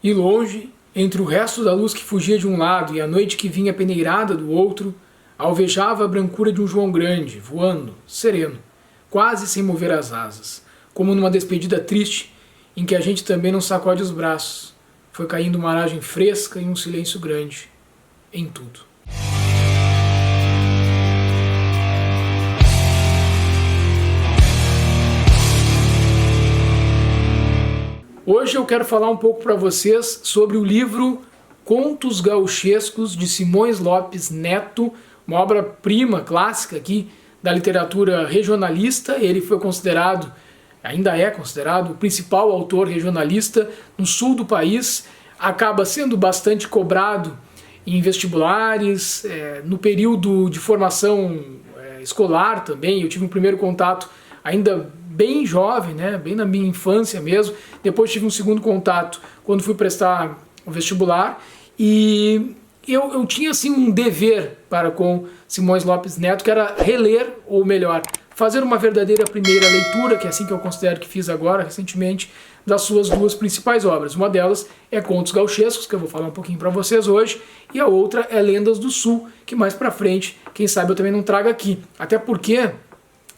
E longe, entre o resto da luz que fugia de um lado e a noite que vinha peneirada do outro, alvejava a brancura de um João grande, voando, sereno, quase sem mover as asas, como numa despedida triste, em que a gente também não sacode os braços. Foi caindo uma aragem fresca e um silêncio grande, em tudo. Hoje eu quero falar um pouco para vocês sobre o livro Contos Gauchescos, de Simões Lopes Neto, uma obra-prima clássica aqui da literatura regionalista. Ele foi considerado, ainda é considerado, o principal autor regionalista no sul do país. Acaba sendo bastante cobrado em vestibulares, no período de formação escolar também. Eu tive um primeiro contato ainda bem jovem, né, bem na minha infância mesmo. Depois tive um segundo contato quando fui prestar o vestibular, e eu tinha assim um dever para com Simões Lopes Neto, que era reler, ou melhor, fazer uma verdadeira primeira leitura, que é assim que eu considero que fiz agora, recentemente, das suas duas principais obras. Uma delas é Contos Gauchescos, que eu vou falar um pouquinho para vocês hoje, e a outra é Lendas do Sul, que mais para frente, quem sabe eu também não trago aqui. Até porque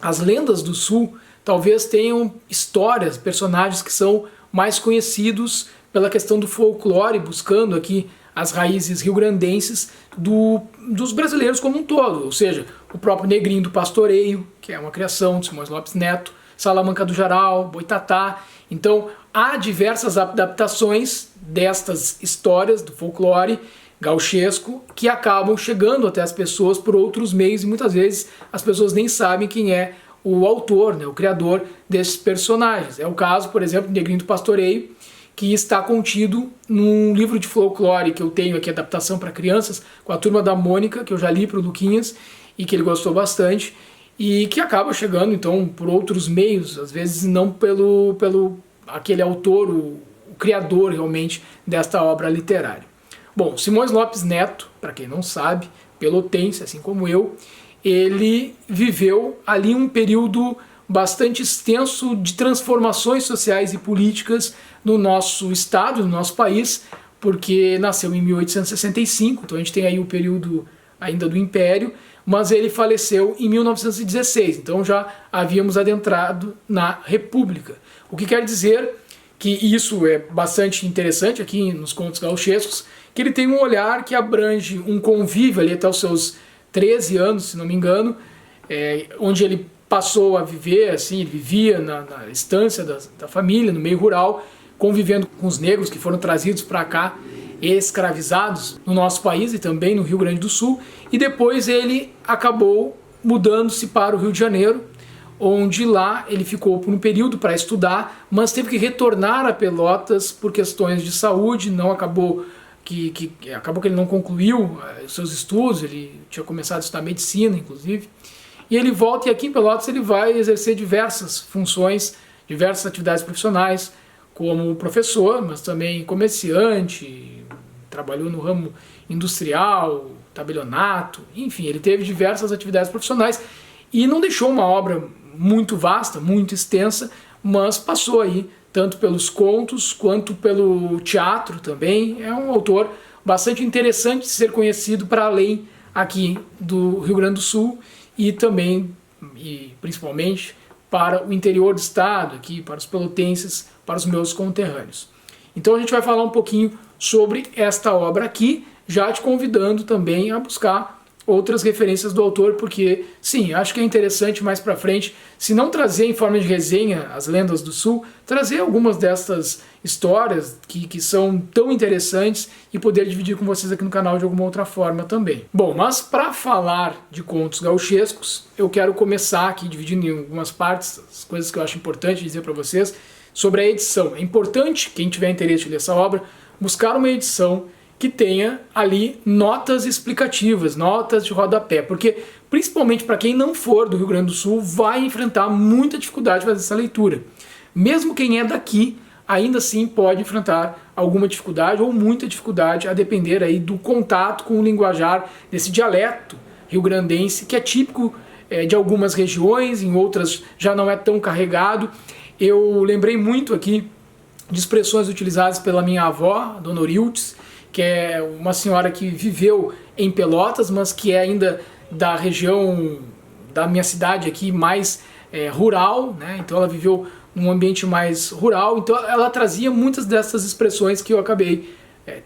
as Lendas do Sul talvez tenham histórias, personagens que são mais conhecidos pela questão do folclore, buscando aqui as raízes rio-grandenses dos brasileiros como um todo. Ou seja, o próprio Negrinho do Pastoreio, que é uma criação de Simões Lopes Neto, Salamanca do Jaral, Boitatá. Então, há diversas adaptações destas histórias do folclore gauchesco que acabam chegando até as pessoas por outros meios, e muitas vezes as pessoas nem sabem quem é o autor, né, o criador desses personagens. É o caso, por exemplo, do Negrinho do Pastoreio, que está contido num livro de folclore que eu tenho aqui, adaptação para crianças, com a Turma da Mônica, que eu já li para o Luquinhas e que ele gostou bastante, e que acaba chegando então por outros meios, às vezes não pelo aquele autor, o criador realmente desta obra literária. Bom, Simões Lopes Neto, para quem não sabe, pelotense, assim como eu, ele viveu ali um período bastante extenso de transformações sociais e políticas no nosso estado, no nosso país, porque nasceu em 1865, então a gente tem aí o período ainda do Império, mas ele faleceu em 1916, então já havíamos adentrado na República. O que quer dizer que isso é bastante interessante aqui nos Contos Gauchescos, que ele tem um olhar que abrange um convívio ali até os seus 13 anos, se não me engano, onde ele passou a viver, assim, ele vivia na estância da família, no meio rural, convivendo com os negros que foram trazidos para cá, escravizados no nosso país e também no Rio Grande do Sul, e depois ele acabou mudando-se para o Rio de Janeiro, onde lá ele ficou por um período para estudar, mas teve que retornar a Pelotas por questões de saúde. Não acabou que ele não concluiu os seus estudos. Ele tinha começado a estudar medicina, inclusive, e ele volta, e aqui em Pelotas ele vai exercer diversas funções, diversas atividades profissionais, como professor, mas também comerciante, trabalhou no ramo industrial, tabelionato, enfim, ele teve diversas atividades profissionais e não deixou uma obra muito vasta, muito extensa, mas passou aí tanto pelos contos quanto pelo teatro também. É um autor bastante interessante de ser conhecido para além aqui do Rio Grande do Sul e também, e principalmente, para o interior do estado, aqui para os pelotenses, para os meus conterrâneos. Então a gente vai falar um pouquinho sobre esta obra aqui, já te convidando também a buscar outras referências do autor, porque sim, acho que é interessante mais para frente, se não trazer em forma de resenha as Lendas do Sul, trazer algumas destas histórias que são tão interessantes e poder dividir com vocês aqui no canal de alguma outra forma também. Bom, mas para falar de contos gauchescos, eu quero começar aqui dividindo em algumas partes as coisas que eu acho importante dizer para vocês sobre a edição. É importante, quem tiver interesse em ler essa obra, buscar uma edição que tenha ali notas explicativas, notas de rodapé, porque principalmente para quem não for do Rio Grande do Sul vai enfrentar muita dificuldade de fazer essa leitura. Mesmo quem é daqui, ainda assim pode enfrentar alguma dificuldade ou muita dificuldade, a depender aí do contato com o linguajar desse dialeto rio-grandense, que é típico de algumas regiões, em outras já não é tão carregado. Eu lembrei muito aqui de expressões utilizadas pela minha avó, Dona Orildes, que é uma senhora que viveu em Pelotas, mas que é ainda da região da minha cidade aqui, mais rural, né? Então ela viveu num ambiente mais rural, então ela trazia muitas dessas expressões que eu acabei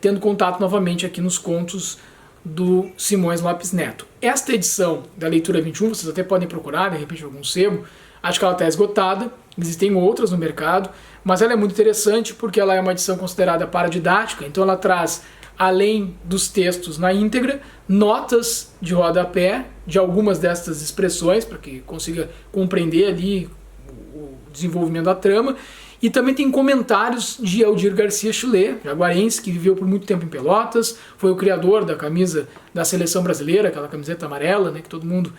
tendo contato novamente aqui nos contos do Simões Lopes Neto. Esta edição da Leitura 21, vocês até podem procurar, de repente, algum sebo, acho que ela está esgotada, existem outras no mercado, mas ela é muito interessante porque ela é uma edição considerada paradidática, então ela traz, além dos textos na íntegra, notas de rodapé de algumas destas expressões, para que consiga compreender ali o desenvolvimento da trama, e também tem comentários de Aldir Garcia Chulé, jaguarense, que viveu por muito tempo em Pelotas, foi o criador da camisa da seleção brasileira, aquela camiseta amarela, né, que todo mundo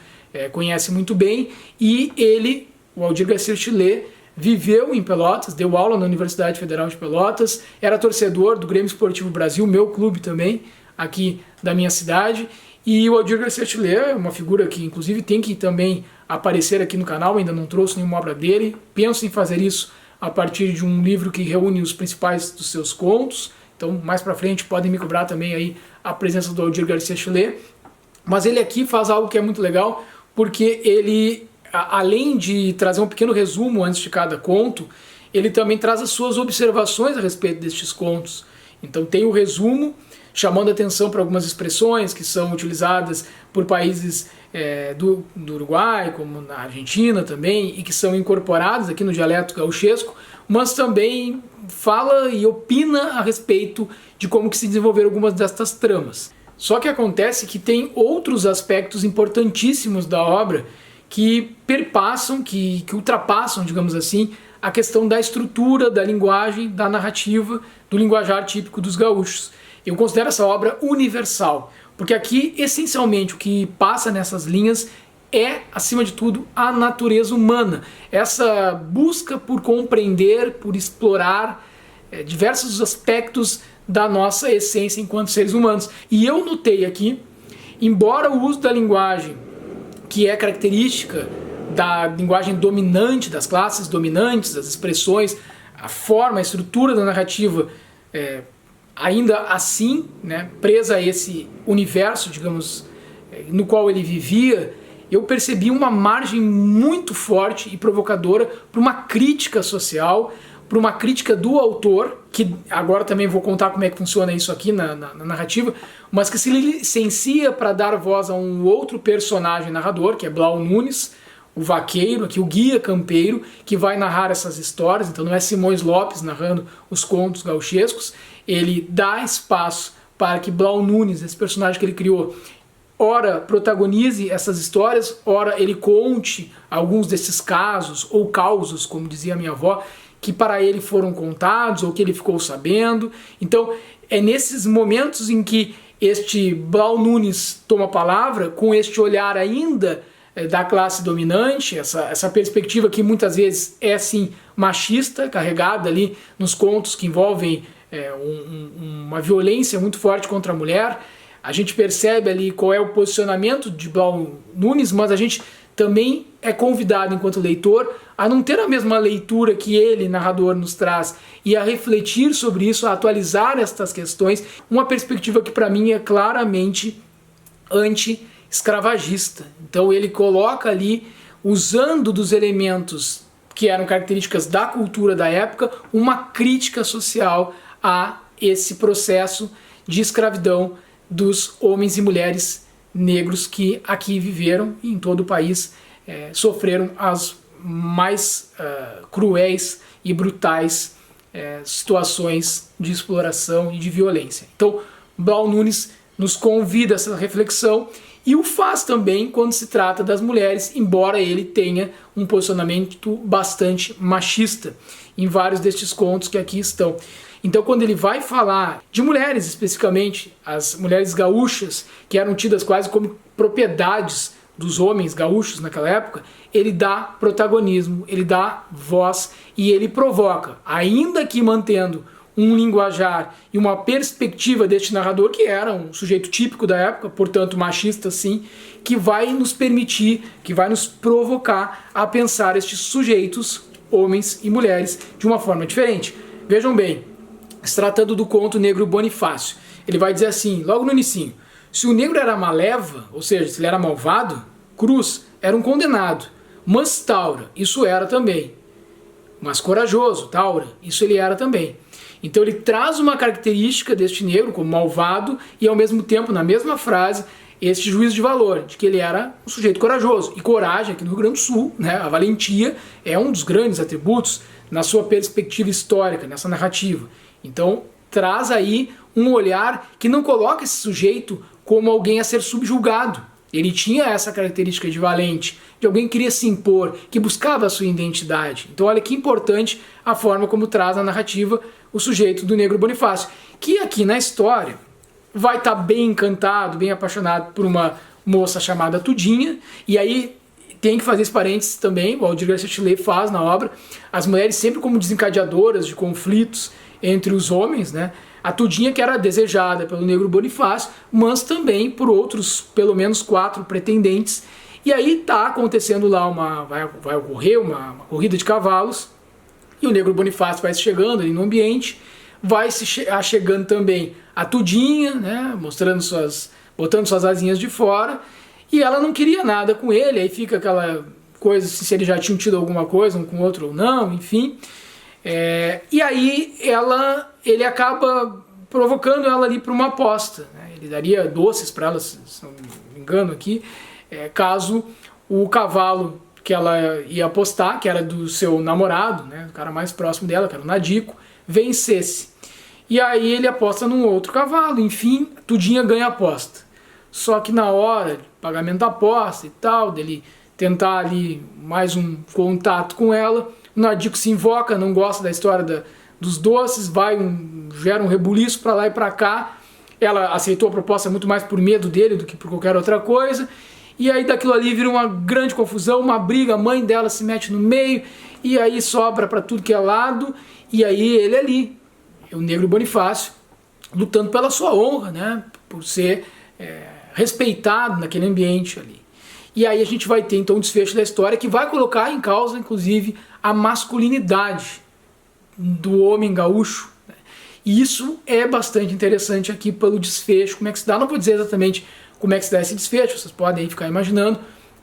conhece muito bem, e ele, o Aldir Garcia Chulé, viveu em Pelotas, deu aula na Universidade Federal de Pelotas, era torcedor do Grêmio Esportivo Brasil, meu clube também, aqui da minha cidade, e o Aldir Garcia Chulé é uma figura que inclusive tem que também aparecer aqui no canal, ainda não trouxe nenhuma obra dele, penso em fazer isso a partir de um livro que reúne os principais dos seus contos, então mais pra frente podem me cobrar também aí a presença do Aldir Garcia Chulé, mas ele aqui faz algo que é muito legal, porque ele, além de trazer um pequeno resumo antes de cada conto, ele também traz as suas observações a respeito destes contos. Então tem o resumo, chamando atenção para algumas expressões que são utilizadas por países do Uruguai, como na Argentina também, e que são incorporadas aqui no dialeto gauchesco, mas também fala e opina a respeito de como que se desenvolveram algumas destas tramas. Só que acontece que tem outros aspectos importantíssimos da obra que perpassam, que ultrapassam, digamos assim, a questão da estrutura, da linguagem, da narrativa, do linguajar típico dos gaúchos. Eu considero essa obra universal, porque aqui, essencialmente, o que passa nessas linhas é, acima de tudo, a natureza humana. Essa busca por compreender, por explorar diversos aspectos da nossa essência enquanto seres humanos. E eu notei aqui, embora o uso da linguagem, que é característica da linguagem dominante, das classes dominantes, das expressões, a forma, a estrutura da narrativa, ainda assim, né, presa a esse universo, digamos, no qual ele vivia, eu percebi uma margem muito forte e provocadora para uma crítica social, para uma crítica do autor, que agora também vou contar como é que funciona isso aqui na narrativa, mas que se licencia para dar voz a um outro personagem narrador, que é Blau Nunes, o vaqueiro, aqui o guia campeiro, que vai narrar essas histórias. Então não é Simões Lopes narrando os contos gauchescos, ele dá espaço para que Blau Nunes, esse personagem que ele criou, ora protagonize essas histórias, ora ele conte alguns desses casos, ou causos, como dizia a minha avó, que para ele foram contados, ou que ele ficou sabendo. Então é nesses momentos em que este Blau Nunes toma a palavra, com este olhar ainda da classe dominante, essa perspectiva que muitas vezes é sim machista, carregada ali nos contos que envolvem uma violência muito forte contra a mulher. A gente percebe ali qual é o posicionamento de Blau Nunes, mas a gente também é convidado enquanto leitor a não ter a mesma leitura que ele, narrador, nos traz, e a refletir sobre isso, a atualizar estas questões, uma perspectiva que para mim é claramente anti-escravagista. Então ele coloca ali, usando dos elementos que eram características da cultura da época, uma crítica social a esse processo de escravidão dos homens e mulheres negros que aqui viveram e em todo o país sofreram as mais cruéis e brutais situações de exploração e de violência. Então Blau Nunes nos convida a essa reflexão e o faz também quando se trata das mulheres, embora ele tenha um posicionamento bastante machista em vários destes contos que aqui estão. Então quando ele vai falar de mulheres especificamente, as mulheres gaúchas, que eram tidas quase como propriedades dos homens gaúchos naquela época, ele dá protagonismo, ele dá voz e ele provoca, ainda que mantendo um linguajar e uma perspectiva deste narrador, que era um sujeito típico da época, portanto machista sim, que vai nos permitir, que vai nos provocar a pensar estes sujeitos, homens e mulheres, de uma forma diferente. Vejam bem, se tratando do conto Negro Bonifácio, ele vai dizer assim, logo no inicinho: se o negro era maleva, ou seja, se ele era malvado, Cruz era um condenado, mas Taura, isso era também. Mas corajoso, Taura, isso ele era também. Então ele traz uma característica deste negro como malvado e ao mesmo tempo, na mesma frase, este juízo de valor, de que ele era um sujeito corajoso. E coragem, aqui no Rio Grande do Sul, né, a valentia é um dos grandes atributos na sua perspectiva histórica, nessa narrativa. Então traz aí um olhar que não coloca esse sujeito como alguém a ser subjugado. Ele tinha essa característica de valente, de alguém que queria se impor, que buscava a sua identidade. Então olha que importante a forma como traz na narrativa o sujeito do Negro Bonifácio, que aqui na história vai estar bem encantado, bem apaixonado por uma moça chamada Tudinha, e aí tem que fazer esse parênteses também, o Aldir Garcia Chile faz na obra, as mulheres sempre como desencadeadoras de conflitos entre os homens, né? A Tudinha que era desejada pelo Negro Bonifácio, mas também por outros, pelo menos 4 pretendentes. E aí tá acontecendo lá vai ocorrer uma corrida de cavalos, e o Negro Bonifácio vai chegando ali no ambiente, vai se chegando também a Tudinha, né, botando suas asinhas de fora, e ela não queria nada com ele, aí fica aquela coisa se ele já tinha tido alguma coisa um com o outro ou não, enfim. E aí ele acaba provocando ela ali para uma aposta, né? Ele daria doces para ela, se não me engano aqui, caso o cavalo que ela ia apostar, que era do seu namorado, né, o cara mais próximo dela, que era o Nadico, vencesse. E aí ele aposta num outro cavalo, enfim, Tudinha ganha a aposta. Só que na hora de pagamento da aposta e tal, dele tentar ali mais um contato com ela, o Nadico se invoca, não gosta da história dos doces, gera um rebuliço para lá e para cá. Ela aceitou a proposta muito mais por medo dele do que por qualquer outra coisa. E aí daquilo ali vira uma grande confusão, uma briga, a mãe dela se mete no meio, e aí sobra para tudo que é lado, e aí ele ali, o Negro Bonifácio, lutando pela sua honra, né, por ser respeitado naquele ambiente ali. E aí a gente vai ter então um desfecho da história que vai colocar em causa, inclusive, a masculinidade do homem gaúcho. Né? E isso é bastante interessante aqui pelo desfecho, como é que se dá, não vou dizer exatamente como é que se dá esse desfecho, vocês podem aí ficar imaginando,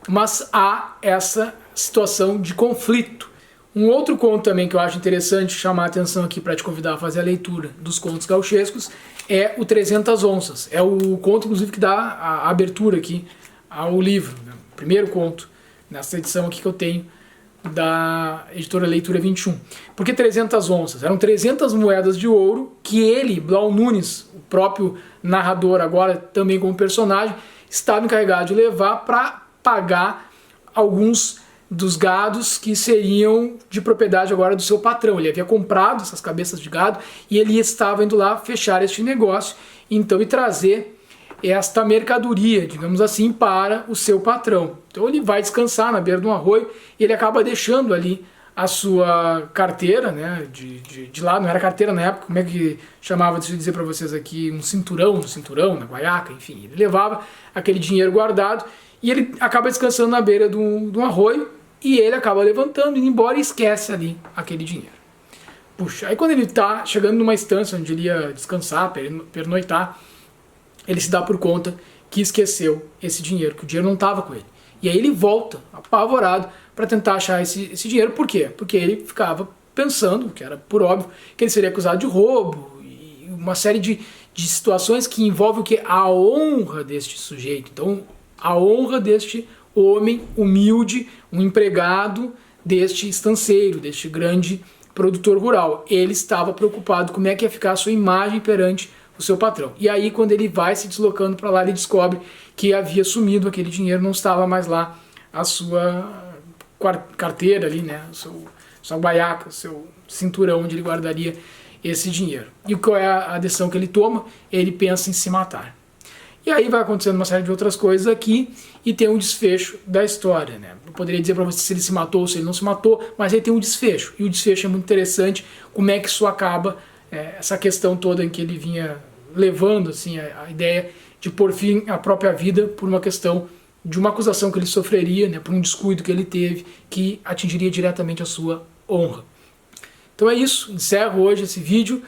mas há essa situação de conflito. Um outro conto também que eu acho interessante chamar a atenção aqui para te convidar a fazer a leitura dos contos gauchescos é o 300 Onças. É o conto, inclusive, que dá a abertura aqui ao livro, né? O primeiro conto nessa edição aqui que eu tenho da editora Leitura 21. Por que 300 onças? Eram 300 moedas de ouro que ele, Blau Nunes, o próprio narrador agora também como personagem, estava encarregado de levar para pagar alguns dos gados que seriam de propriedade agora do seu patrão. Ele havia comprado essas cabeças de gado e ele estava indo lá fechar este negócio, então, e trazer esta mercadoria, digamos assim, para o seu patrão. Então ele vai descansar na beira de um arroio e ele acaba deixando ali a sua carteira, né, de lado, não era carteira na época, como é que chamava, deixa eu dizer para vocês aqui, um cinturão, na guaiaca, enfim, ele levava aquele dinheiro guardado e ele acaba descansando na beira de um arroio e ele acaba levantando, indo embora e esquece ali aquele dinheiro. Puxa, aí quando ele está chegando numa estância onde ele ia descansar, pernoitar, ele se dá por conta que esqueceu esse dinheiro, que o dinheiro não estava com ele. E aí ele volta, apavorado, para tentar achar esse dinheiro. Por quê? Porque ele ficava pensando, que era por óbvio, que ele seria acusado de roubo, e uma série de situações que envolvem o quê? A honra deste sujeito. Então, a honra deste homem humilde, um empregado deste estanceiro, deste grande produtor rural. Ele estava preocupado como é que ia ficar a sua imagem perante o seu patrão. E aí, quando ele vai se deslocando para lá, ele descobre que havia sumido aquele dinheiro, não estava mais lá a sua carteira ali, né, sua guaiaca, o seu cinturão onde ele guardaria esse dinheiro. E qual é a decisão que ele toma? Ele pensa em se matar. E aí vai acontecendo uma série de outras coisas aqui e tem um desfecho da história, né? Eu poderia dizer para você se ele se matou ou se ele não se matou, mas aí tem um desfecho. E o desfecho é muito interessante, como é que isso acaba, essa questão toda em que ele vinha levando assim, a ideia de pôr fim à própria vida por uma questão de uma acusação que ele sofreria, né, por um descuido que ele teve que atingiria diretamente a sua honra. Então é isso, encerro hoje esse vídeo,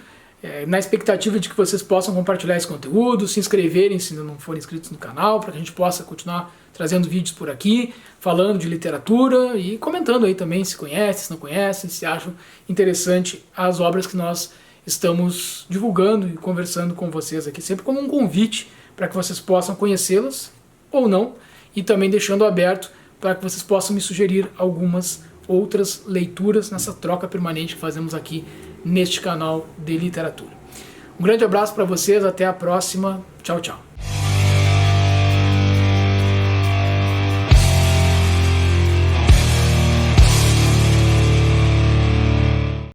na expectativa de que vocês possam compartilhar esse conteúdo, se inscreverem se ainda não forem inscritos no canal, para que a gente possa continuar trazendo vídeos por aqui, falando de literatura e comentando aí também se conhecem, se não conhecem, se acham interessante as obras que nós estamos divulgando e conversando com vocês aqui, sempre como um convite para que vocês possam conhecê-las ou não, e também deixando aberto para que vocês possam me sugerir algumas outras leituras nessa troca permanente que fazemos aqui neste canal de literatura. Um grande abraço para vocês, até a próxima, tchau, tchau.